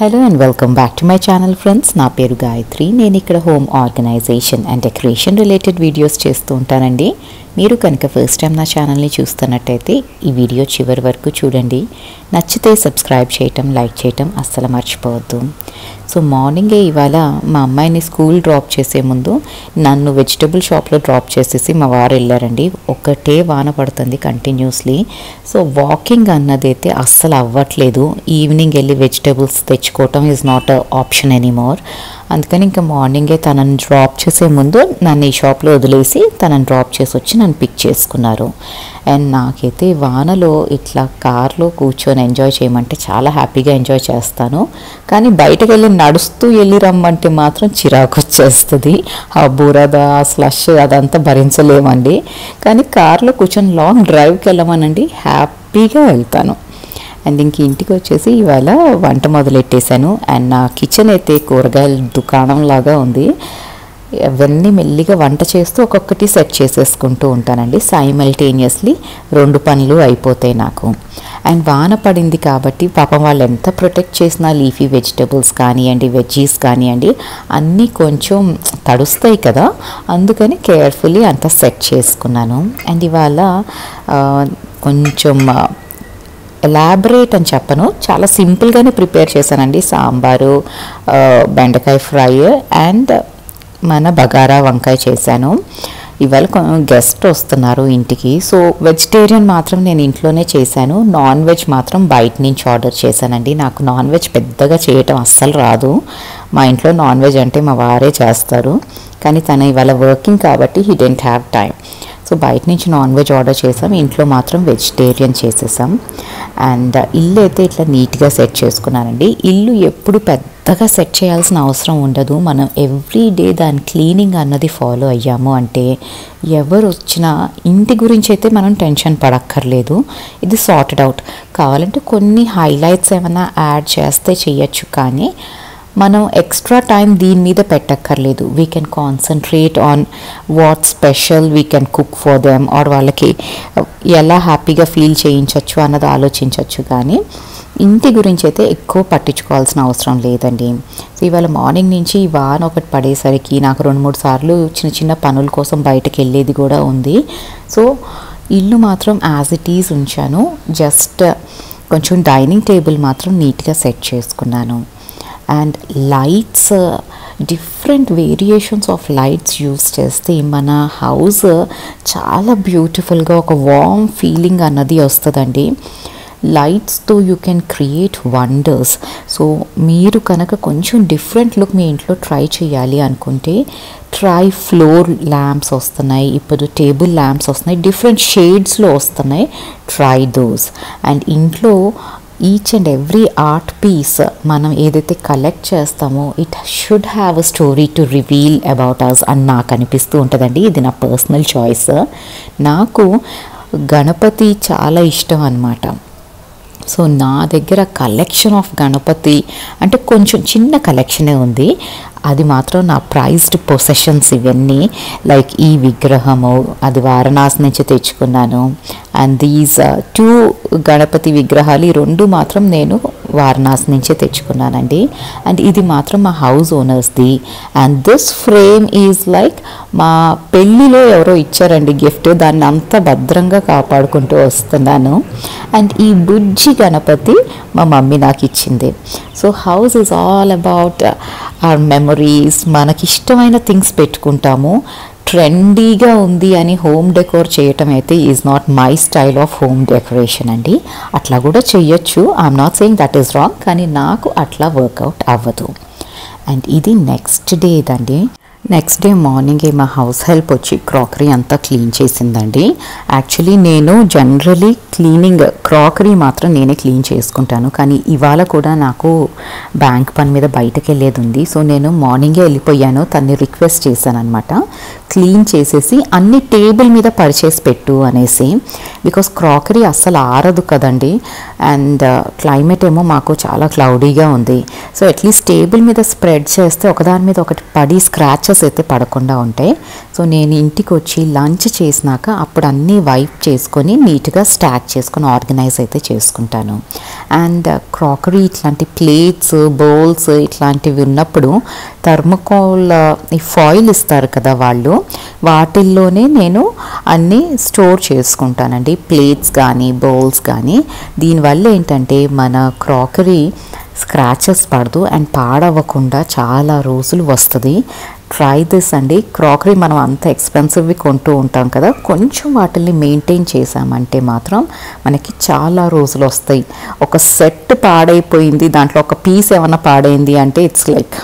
Hello and welcome back to my channel friends. నా పేరు గాయత్రి. నేను ఇక్కడ home organisation and decoration related videos చేస్తూ ఉంటానండి. మీరు కనుక ఫస్ట్ టైం నా ఛానల్ని చూస్తున్నట్టయితే ఈ వీడియో చివరి వరకు చూడండి. నచ్చితే సబ్స్క్రైబ్ చేయటం, లైక్ చేయటం అస్సలు మర్చిపోవద్దు. సో మార్నింగే ఇవాళ మా అమ్మాయిని స్కూల్ డ్రాప్ చేసే ముందు నన్ను వెజిటబుల్ షాప్లో డ్రాప్ చేసేసి మా వారు వెళ్ళారండి. ఒకటే వాన పడుతుంది కంటిన్యూస్లీ. సో వాకింగ్ అన్నదైతే అస్సలు అవ్వట్లేదు. ఈవినింగ్ వెళ్ళి వెజిటబుల్స్ తెచ్చుకోవటం is not a option anymore. అందుకని ఇంకా మార్నింగే తనని డ్రాప్ చేసే ముందు నన్ను ఈ షాప్లో వదిలేసి తనని డ్రాప్ చేసి వచ్చి నన్ను పిక్ చేసుకున్నారు. అండ్ నాకైతే వానలో ఇట్లా కార్లో కూర్చొని ఎంజాయ్ చేయమంటే చాలా హ్యాపీగా ఎంజాయ్ చేస్తాను. కానీ బయటకు వెళ్ళి నడుస్తూ వెళ్ళి రమ్మంటే మాత్రం చిరాకు వచ్చేస్తుంది. ఆ బురద, ఆ స్లష్ అదంతా భరించలేమండి. కానీ కార్లో కూర్చొని లాంగ్ డ్రైవ్కి వెళ్ళమనండి, హ్యాపీగా వెళ్తాను. అండ్ ఇంక ఇంటికి వచ్చేసి ఇవాళ వంట మొదలెట్టేశాను. అండ్ నా కిచెన్ అయితే కూరగాయల దుకాణం లాగా ఉంది. అవన్నీ మెల్లిగా వంట చేస్తూ ఒక్కొక్కటి సెట్ చేసేసుకుంటూ ఉంటానండి. సైమల్టేనియస్లీ 2 పనులు అయిపోతాయి నాకు. అండ్ వాన పడింది కాబట్టి పాపం వాళ్ళు ఎంత ప్రొటెక్ట్ చేసినా లీఫీ వెజిటబుల్స్ కానివ్వండి, వెజ్జీస్ కానివ్వండి, అన్నీ కొంచెం తడుస్తాయి కదా, అందుకని కేర్ఫుల్లీ అంతా సెట్ చేసుకున్నాను. అండ్ ఇవాళ కొంచెం ఎలాబరేట్ అని చెప్పను, చాలా సింపుల్గానే ప్రిపేర్ చేశానండి. సాంబారు, బెండకాయ ఫ్రై అండ్ మన బగారా వంకాయ చేశాను. ఇవాళ గెస్ట్ వస్తున్నారు ఇంటికి. సో వెజిటేరియన్ మాత్రం నేను ఇంట్లోనే చేశాను. నాన్ వెజ్ మాత్రం బయట నుంచి ఆర్డర్ చేశానండి. నాకు నాన్ వెజ్ పెద్దగా చేయటం అస్సలు రాదు. మా ఇంట్లో నాన్ వెజ్ అంటే మా వారే చేస్తారు. కానీ తను ఇవాళ వర్కింగ్ కాబట్టి he didn't have time. So బయట నుంచి నాన్ వెజ్ ఆర్డర్ చేసాం, ఇంట్లో మాత్రం వెజిటేరియన్ చేసేసాం. అండ్ ఇల్లు అయితే ఇట్లా నీట్గా సెట్ చేసుకున్నానండి. ఇల్లు ఎప్పుడు పెద్దగా సెట్ చేయాల్సిన అవసరం ఉండదు. మనం ఎవ్రీ డే దాని క్లీనింగ్ అన్నది ఫాలో అయ్యాము అంటే ఎవరు వచ్చినా ఇంటి గురించి అయితే మనం టెన్షన్ పడక్కర్లేదు. ఇది సార్టెడ్ అవుట్. కావాలంటే కొన్ని హైలైట్స్ ఏమైనా యాడ్ చేస్తే చేయొచ్చు, కానీ మనం ఎక్స్ట్రా టైం దీని మీద పెట్టక్కర్లేదు. We can concentrate on what special we can cook for them, or వాళ్ళకి ఎలా హ్యాపీగా ఫీల్ చేయించవచ్చు అన్నది ఆలోచించవచ్చు. కానీ ఇంటి గురించి అయితే ఎక్కువ పట్టించుకోవాల్సిన అవసరం లేదండి. సో ఇవాళ మార్నింగ్ నుంచి ఈ వాన ఒకటి పడేసరికి నాకు 2-3 సార్లు చిన్న చిన్న పనుల కోసం బయటకు వెళ్ళేది కూడా ఉంది. సో ఇల్లు మాత్రం యాజ్ ఇట్ ఈజ్ ఉంచాను. జస్ట్ కొంచెం డైనింగ్ టేబుల్ మాత్రం నీట్గా సెట్ చేసుకున్నాను. And lights, different variations of lights use చేస్తే మన హౌస్ చాలా బ్యూటిఫుల్గా ఒక వార్మ్ ఫీలింగ్ అన్నది వస్తుందండి. లైట్స్తో you can create wonders. So మీరు కనుక కొంచెం డిఫరెంట్ లుక్ మీ ఇంట్లో ట్రై చేయాలి అనుకుంటే ఫ్లోర్ ల్యాంప్స్ వస్తున్నాయి, ఇప్పుడు టేబుల్ ల్యాంప్స్ వస్తున్నాయి, డిఫరెంట్ షేడ్స్లో వస్తున్నాయి. Try those. అండ్ ఇంట్లో each and every art piece మనం ఏదైతే కలెక్ట్ చేస్తామో it should have a story to reveal about us అని నాకు అనిపిస్తూ ఉంటుందండి. ఇది నా పర్సనల్ చాయిస్. నాకు గణపతి చాలా ఇష్టం అన్నమాట. సో నా దగ్గర కలెక్షన్ ఆఫ్ గణపతి అంటే కొంచెం చిన్న కలెక్షనే ఉంది. అది మాత్రం నా ప్రైజ్డ్ పొసెషన్స్ ఇవన్నీ. లైక్ ఈ విగ్రహము అది వారణాసి నుంచి తెచ్చుకున్నాను. అండ్ దీస్ 2 గణపతి విగ్రహాలు, ఈ 2 మాత్రం నేను వారణాసి నుంచే తెచ్చుకున్నానండి. అండ్ ఇది మాత్రం మా హౌస్ ఓనర్స్ది. And this frame is like మా పెళ్ళిలో ఎవరో ఇచ్చారండి గిఫ్ట్. దాన్ని అంతా భద్రంగా కాపాడుకుంటూ వస్తున్నాను. అండ్ ఈ బుజ్జి గణపతి మా మమ్మీ నాకు ఇచ్చింది. So house is all about our memories. మనకి ఇష్టమైన థింగ్స్ పెట్టుకుంటాము. ట్రెండీగా ఉంది అని హోమ్ డెకోర్ చేయటం అయితే is not my style of home decoration అండి. అట్లా కూడా చెయ్యొచ్చు, I'm not saying that is wrong, కానీ నాకు అట్లా వర్కౌట్ అవ్వదు. అండ్ ఇది నెక్స్ట్ డే ఇదండి. నెక్స్ట్ డే మార్నింగే మా హౌస్ హెల్ప్ వచ్చి క్రాకరీ అంతా క్లీన్ చేసిందండి. యాక్చువల్లీ నేను జనరలీ క్లీనింగ్ క్రాకరీ మాత్రం నేనే క్లీన్ చేసుకుంటాను, కానీ ఇవాళ కూడా నాకు బ్యాంక్ పని మీద బయటకు వెళ్ళేది ఉంది. సో నేను మార్నింగే వెళ్ళిపోయాను. తన్ని రిక్వెస్ట్ చేశాను అనమాట, క్లీన్ చేసేసి అన్ని టేబుల్ మీద పరిచేసి పెట్టు అనేసి. బికాస్ క్రాకరీ అస్సలు ఆరదు కదండి. అండ్ క్లైమేట్ ఏమో మాకు చాలా క్లౌడీగా ఉంది. సో అట్లీస్ట్ టేబుల్ మీద స్ప్రెడ్ చేస్తే ఒకదాని మీద ఒకటి పడి స్క్రాచెస్ హోల్స్ అయితే పడకుండా ఉంటాయి. సో నేను ఇంటికి వచ్చి లంచ్ చేసినాక అప్పుడు అన్నీ వైప్ చేసుకొని నీట్గా స్టాక్ చేసుకొని ఆర్గనైజ్ అయితే చేసుకుంటాను. అండ్ క్రాకరీ ఇట్లాంటి ప్లేట్స్, బౌల్స్ ఇట్లాంటివి ఉన్నప్పుడు థర్మోకోల్ ఈ ఫాయిల్ ఇస్తారు కదా వాళ్ళు, వాటిల్లోనే నేను అన్నీ స్టోర్ చేసుకుంటానండి. ప్లేట్స్ కానీ బౌల్స్ కానీ. దీనివల్ల ఏంటంటే మన క్రాకరీ స్క్రాచెస్ పడదు అండ్ పాడవ్వకుండా చాలా రోజులు వస్తుంది. ట్రై దిస్ అండి. క్రాకరీ మనం అంత ఎక్స్పెన్సివ్వి కొంటూ ఉంటాం కదా, కొంచెం వాటిని మెయింటైన్ చేసామంటే మాత్రం మనకి చాలా రోజులు వస్తాయి. ఒక సెట్ పాడైపోయింది, దాంట్లో ఒక పీస్ ఏమైనా పాడైంది అంటే ఇట్స్ లైక్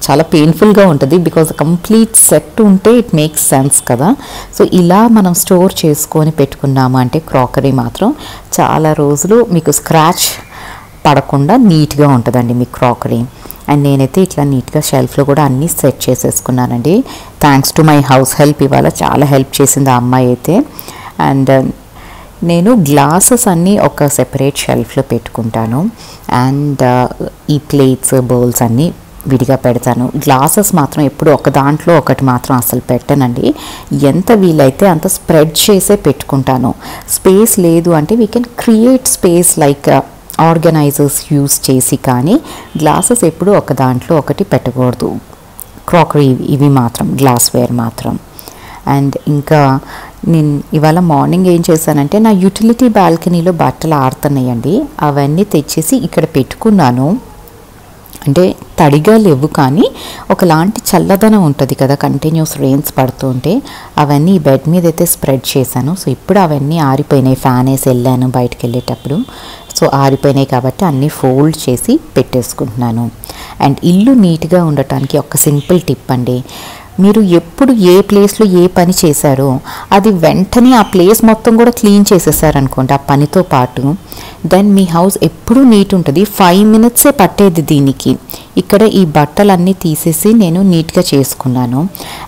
చాలా పెయిన్ఫుల్గా ఉంటుంది. బికాజ్ కంప్లీట్ సెట్ ఉంటే ఇట్ మేక్స్ సెన్స్ కదా. సో ఇలా మనం స్టోర్ చేసుకొని పెట్టుకున్నాము అంటే క్రాకరీ మాత్రం చాలా రోజులు మీకు స్క్రాచ్ పడకుండా నీట్గా ఉంటుందండి మీ క్రాకరీ. అండ్ నేనైతే ఇట్లా నీట్గా షెల్ఫ్లో కూడా అన్నీ సెట్ చేసేసుకున్నానండి. Thanks to my house help, ఇవాళ చాలా హెల్ప్ చేసింది ఆ అమ్మాయి అయితే. అండ్ నేను గ్లాసెస్ అన్నీ ఒక సెపరేట్ షెల్ఫ్లో పెట్టుకుంటాను. అండ్ ఈ ప్లేట్స్, బౌల్స్ అన్నీ విడిగా పెడతాను. గ్లాసెస్ మాత్రం ఎప్పుడు ఒక దాంట్లో ఒకటి మాత్రం అసలు పెట్టనండి. ఎంత వీలైతే అంత స్ప్రెడ్ చేసే పెట్టుకుంటాను. స్పేస్ లేదు అంటే we can create space like organisers use చేసి, కానీ గ్లాసెస్ ఎప్పుడు ఒక దాంట్లో ఒకటి పెట్టకూడదు. క్రాకరీ ఇవి మాత్రం, గ్లాస్వేర్ మాత్రం. అండ్ ఇంకా నేను ఇవాళ మార్నింగ్ ఏం చేశానంటే నా యూటిలిటీ బాల్కనీలో బట్టలు ఆడుతున్నాయండి, అవన్నీ తెచ్చేసి ఇక్కడ పెట్టుకున్నాను. అంటే తడిగా లేవు కానీ ఒకలాంటి చల్లదనం ఉంటుంది కదా కంటిన్యూస్ రెయిన్స్ పడుతుంటే, అవన్నీ బెడ్ మీద అయితే స్ప్రెడ్ చేశాను. సో ఇప్పుడు అవన్నీ ఆరిపోయినాయి, ఫ్యాన్ వేసి వెళ్ళాను బయటకు వెళ్ళేటప్పుడు. సో ఆరిపోయినాయి కాబట్టి అన్నీ ఫోల్డ్ చేసి పెట్టేసుకుంటున్నాను. అండ్ ఇల్లు నీట్గా ఉండటానికి ఒక సింపుల్ టిప్ అండి. మీరు ఎప్పుడు ఏ ప్లేస్లో ఏ పని చేశారో అది వెంటనే ఆ ప్లేస్ మొత్తం కూడా క్లీన్ చేసేసారనుకోండి ఆ పనితో పాటు, దెన్ మీ హౌస్ ఎప్పుడూ నీట్ ఉంటుంది. 5 minutes పట్టేది దీనికి. ఇక్కడ ఈ బట్టలన్నీ తీసేసి నేను నీట్గా చేసుకున్నాను.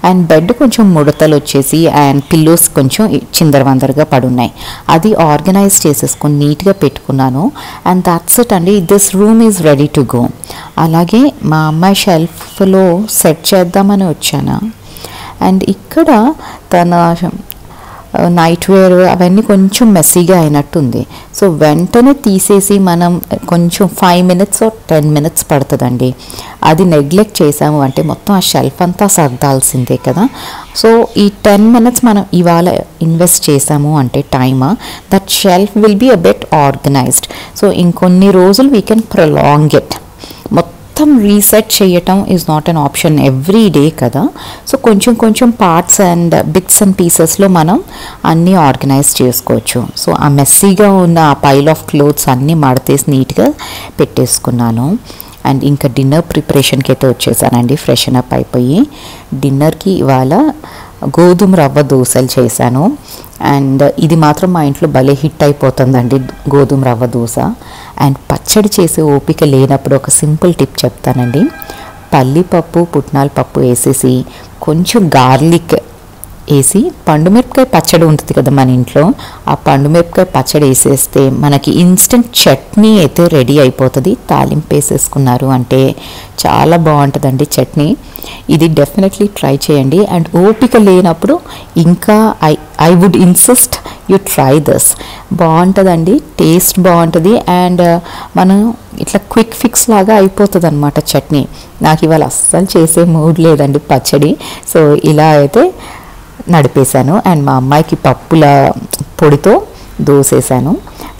అండ్ బెడ్ కొంచెం ముడతలు వచ్చేసి అండ్ పిల్లోస్ కొంచెం చిందరవందరగా పడున్నాయి, అది ఆర్గనైజ్ చేసేసుకొని నీట్గా పెట్టుకున్నాను. అండ్ దట్స్ ఇట్ అండి, this room is ready to go. అలాగే మా అమ్మాయి షెల్ఫ్లో సెట్ చేద్దామని వచ్చాను. అండ్ ఇక్కడ తన నైట్ వేర్ అవన్నీ కొంచెం మెస్సీగా అయినట్టుంది. సో వెంటనే తీసేసి మనం కొంచెం 5 minutes or 10 minutes పడుతుందండి. అది నెగ్లెక్ట్ చేసాము అంటే మొత్తం ఆ షెల్ఫ్ అంతా సర్దాల్సిందే కదా. సో ఈ 10 minutes మనం ఇవాళ ఇన్వెస్ట్ చేసాము అంటే time, that shelf will be a bit organised. So ఇంకొన్ని రోజులు వీ కెన్ ప్రొలాంగ్ ఇట్. మొత్తం రీసెట్ చేయటం is not an option every day కదా. సో కొంచెం కొంచెం పార్ట్స్ అండ్ బిట్స్ అండ్ పీసెస్లో మనం అన్నీ ఆర్గనైజ్ చేసుకోవచ్చు. సో ఆ మెస్సీగా ఉన్న ఆ పైల్ ఆఫ్ క్లోత్స్ అన్నీ మడతేసి నీట్గా పెట్టేసుకున్నాను. అండ్ ఇంకా డిన్నర్ ప్రిపరేషన్కి అయితే వచ్చేసానండి, ఫ్రెషన్ అప్ అయిపోయి. డిన్నర్కి ఇవాళ గోధుమ రవ్వ దోశలు చేశాను. అండ్ ఇది మాత్రం మా ఇంట్లో భలే హిట్ అయిపోతుందండి, గోధుమ రవ్వ దోశ. అండ్ పచ్చడి చేసే ఓపిక లేనప్పుడు ఒక సింపుల్ టిప్ చెప్తానండి. పల్లిపప్పు, పుట్నాల పప్పు వేసేసి కొంచెం గార్లిక్ వేసి, పండుమిరపకాయ పచ్చడి ఉంటుంది కదా మన ఇంట్లో, ఆ పండుమిరపకాయ పచ్చడి వేసేస్తే మనకి ఇన్స్టెంట్ చట్నీ అయితే రెడీ అయిపోతుంది. తాలింపు వేసేసుకున్నారు అంటే చాలా బాగుంటుందండి చట్నీ. ఇది డెఫినెట్లీ ట్రై చేయండి. అండ్ ఓపిక లేనప్పుడు ఇంకా I would insist you try this. బాగుంటుందండి, టేస్ట్ బాగుంటుంది. అండ్ మనం ఇట్లా క్విక్ ఫిక్స్ లాగా అయిపోతుంది అనమాట చట్నీ. నాకు ఇవాళ అస్సలు చేసే మూడ్ లేదండి పచ్చడి. సో ఇలా అయితే నడిపేశాను. అండ్ మా అమ్మాయికి పప్పుల పొడితో దోసేసాను.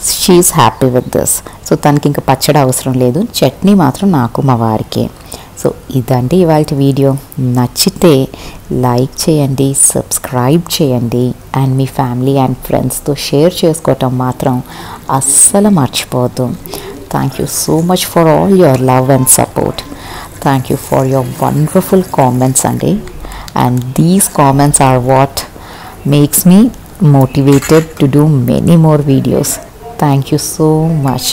She is happy with this. So తనకి ఇంకా పచ్చడి అవసరం లేదు, చట్నీ మాత్రం నాకు మా వారికే. సో ఇదండి ఇవాళ వీడియో. నచ్చితే లైక్ చేయండి, సబ్స్క్రైబ్ చేయండి, అండ్ మీ ఫ్యామిలీ అండ్ ఫ్రెండ్స్తో షేర్ చేసుకోవటం మాత్రం అస్సలు మర్చిపోవద్దు. Thank you so much for all your love and support. Thank you for your wonderful comments అండి. And these comments are what makes me motivated to do many more videos. Thank you so much.